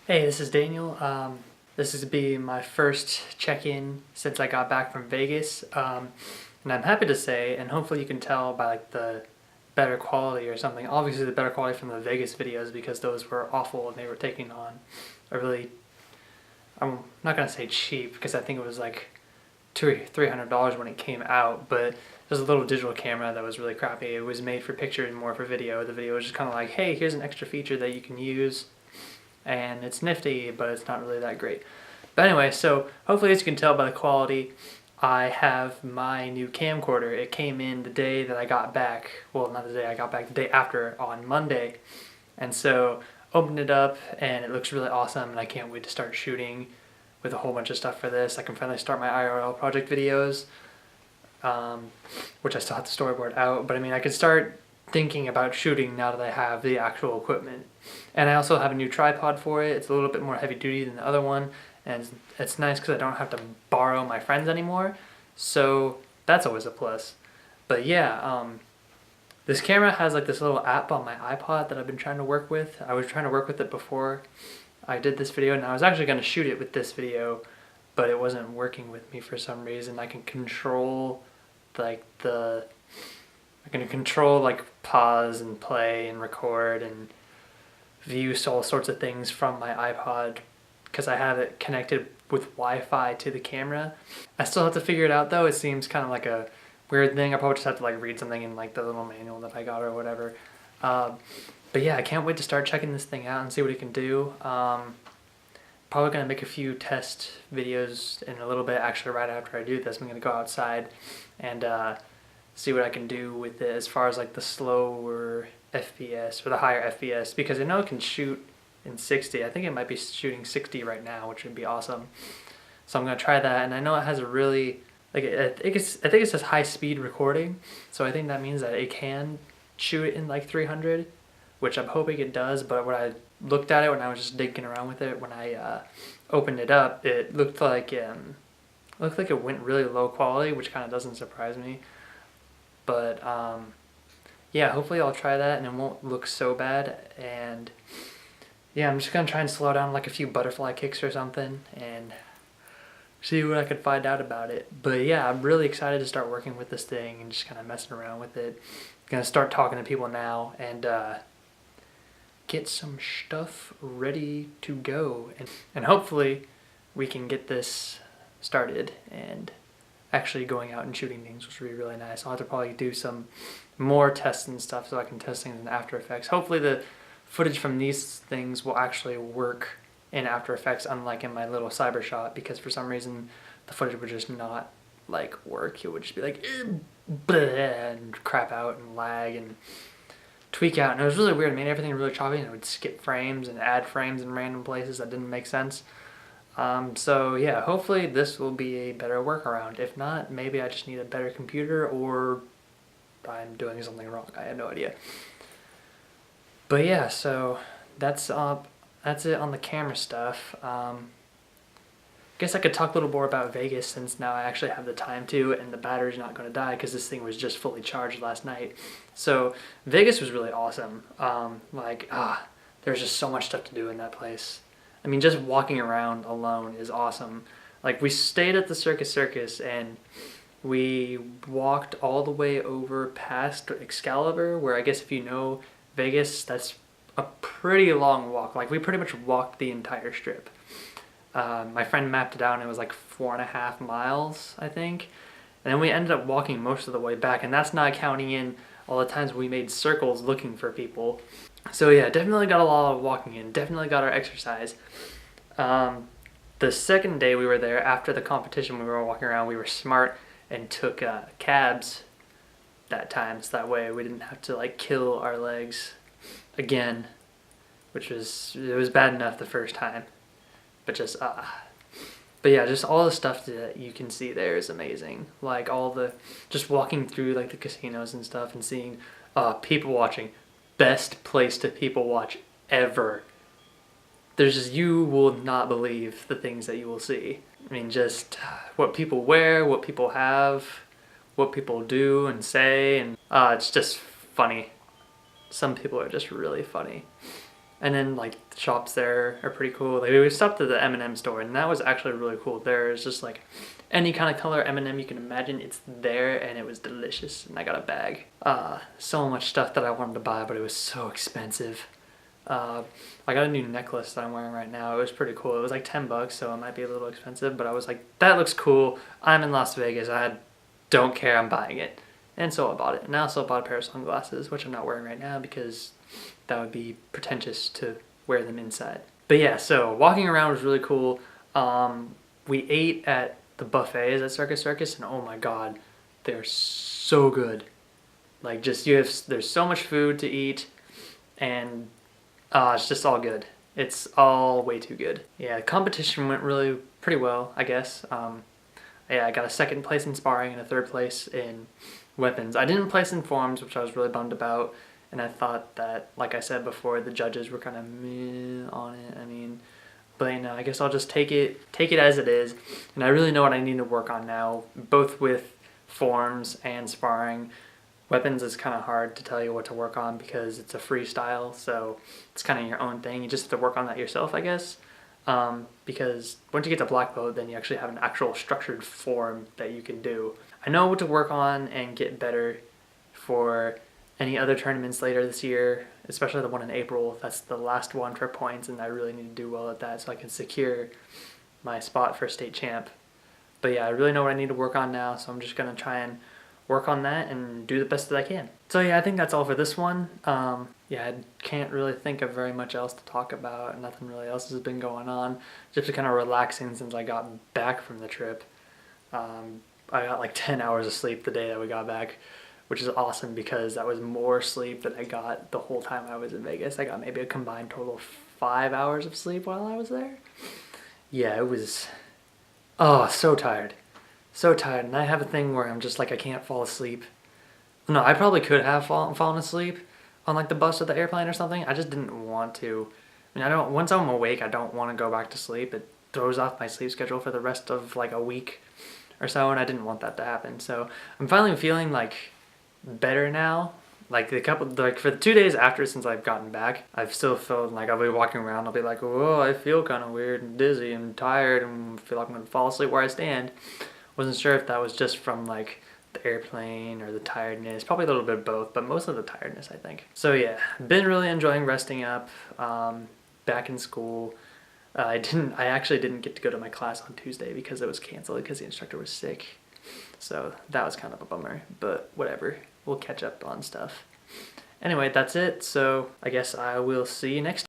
Hey, this is Daniel. This is to be my first check-in since I got back from Vegas. And I'm happy to say, and hopefully you can tell by like the better quality or something. Obviously the better quality from the Vegas videos because those were awful and they were taking on a really, I'm not gonna say cheap because I think it was like $300 when it came out, but it was a little digital camera that was really crappy. It was made for picture and more for video. The video was just kind of like, hey, here's an extra feature that you can use and it's nifty, but it's not really that great. But anyway, so hopefully as you can tell by the quality, I have my new camcorder. It came in the day that I got back. Well, not the day I got back, the day after on Monday. And so opened it up and it looks really awesome and I can't wait to start shooting with a whole bunch of stuff for this. I can finally start my IRL project videos, which I still have to storyboard out, but I mean I can start thinking about shooting now that I have the actual equipment. And I also have a new tripod for it. It's a little bit more heavy duty than the other one, and it's nice because I don't have to borrow my friends anymore, so that's always a plus. But yeah, this camera has like this little app on my iPod that I've been trying to work with. I was trying to work with it before I did this video, and I was actually going to shoot it with this video, but it wasn't working with me for some reason. I can control like pause and play and record and view all sorts of things from my iPod because I have it connected with Wi-Fi to the camera. I still have to figure it out though. It seems kind of like a weird thing. I probably just have to like read something in like the little manual that I got or whatever. But yeah, I can't wait to start checking this thing out and see what it can do. Probably gonna make a few test videos in a little bit. Actually, right after I do this, I'm gonna go outside and see what I can do with it as far as like the slower FPS or the higher FPS, because I know it can shoot in 60. I think it might be shooting 60 right now, which would be awesome. So I'm gonna try that, and I know it has a really like I think it says high speed recording, so I think that means that it can shoot it in like 300, which I'm hoping it does. But when I looked at it when I was just digging around with it, when I opened it up, it looked like it went really low quality, which kind of doesn't surprise me. But yeah, hopefully I'll try that and it won't look so bad. And yeah, I'm just gonna try and slow down like a few butterfly kicks or something and see what I can find out about it. But yeah, I'm really excited to start working with this thing and just kind of messing around with it. Gonna start talking to people now and get some stuff ready to go. And hopefully we can get this started and actually going out and shooting things, which would be really nice. I'll have to probably do some more tests and stuff so I can test things in After Effects. Hopefully the footage from these things will actually work in After Effects, unlike in my little Cybershot, because for some reason the footage would just not like work. It would just be like and crap out and lag and tweak out, and it was really weird. It made everything really choppy, and it would skip frames and add frames in random places that didn't make sense. So yeah, hopefully this will be a better workaround. If not, maybe I just need a better computer or I'm doing something wrong. I have no idea. But yeah, so that's it on the camera stuff. Guess I could talk a little more about Vegas since now I actually have the time to, and the battery's not going to die because this thing was just fully charged last night. So Vegas was really awesome. There's just so much stuff to do in that place. I mean, just walking around alone is awesome. Like, we stayed at the Circus and we walked all the way over past Excalibur, where I guess if you know Vegas, that's a pretty long walk. Like, we pretty much walked the entire strip. My friend mapped it out and it was like 4.5 miles, I think. And then we ended up walking most of the way back, and that's not counting in all the times we made circles looking for people. So yeah, definitely got a lot of walking in, definitely got our exercise. The second day we were there, after the competition we were walking around, we were smart and took cabs that time, so that way we didn't have to like kill our legs again, it was bad enough the first time, but yeah, just all the stuff that you can see there is amazing. Like just walking through like the casinos and stuff and seeing people watching. Best place to people watch ever. You will not believe the things that you will see. I mean, just what people wear, what people have, what people do and say, and it's just funny. Some people are just really funny. And then like the shops there are pretty cool. Like we stopped at the M&M store, and that was actually really cool. There's just like any kind of color M&M you can imagine, it's there, and it was delicious. And I got a bag. So much stuff that I wanted to buy, but it was so expensive. I got a new necklace that I'm wearing right now. It was pretty cool. It was like $10, so it might be a little expensive, but I was like, that looks cool. I'm in Las Vegas. I don't care. I'm buying it. And so I bought it. And I also bought a pair of sunglasses, which I'm not wearing right now because that would be pretentious to wear them inside. But yeah, so walking around was really cool. We ate at the buffets at Circus Circus, and oh my god, they're so good. Like just there's so much food to eat, and it's just all good. It's all way too good. Yeah, the competition went really pretty well, I guess. Yeah, I got a second place in sparring and a third place in weapons. I didn't place in forms, which I was really bummed about. And I thought that, like I said before, the judges were kind of meh on it. I mean, but you know, I guess I'll just take it as it is. And I really know what I need to work on now, both with forms and sparring. Weapons is kind of hard to tell you what to work on because it's a freestyle, so it's kind of your own thing. You just have to work on that yourself, I guess. Because once you get to black belt, then you actually have an actual structured form that you can do. I know what to work on and get better for any other tournaments later this year, especially the one in April. That's the last one for points, and I really need to do well at that so I can secure my spot for state champ. But yeah, I really know what I need to work on now, so I'm just going to try and work on that and do the best that I can. So yeah, I think that's all for this one. Yeah, I can't really think of very much else to talk about. Nothing really else has been going on. Just kind of relaxing since I got back from the trip. I got like 10 hours of sleep the day that we got back, which is awesome because that was more sleep than I got the whole time I was in Vegas. I got maybe a combined total of 5 hours of sleep while I was there. Yeah, it was, oh, so tired. So tired, and I have a thing where I'm just like, I can't fall asleep. No, I probably could have fallen asleep on like the bus or the airplane or something. I just didn't want to. I mean, once I'm awake, I don't want to go back to sleep. It throws off my sleep schedule for the rest of like a week or so, and I didn't want that to happen. So I'm finally feeling like better now. Like for the 2 days after since I've gotten back, I've still felt like I'll be walking around, I'll be like, whoa, I feel kind of weird and dizzy and tired and feel like I'm going to fall asleep where I stand. Wasn't sure if that was just from like the airplane or the tiredness, probably a little bit of both, but most of the tiredness, I think. So yeah, been really enjoying resting up, back in school. I actually didn't get to go to my class on Tuesday because it was canceled because the instructor was sick. So that was kind of a bummer, but whatever. We'll catch up on stuff. Anyway, that's it. So I guess I will see you next time.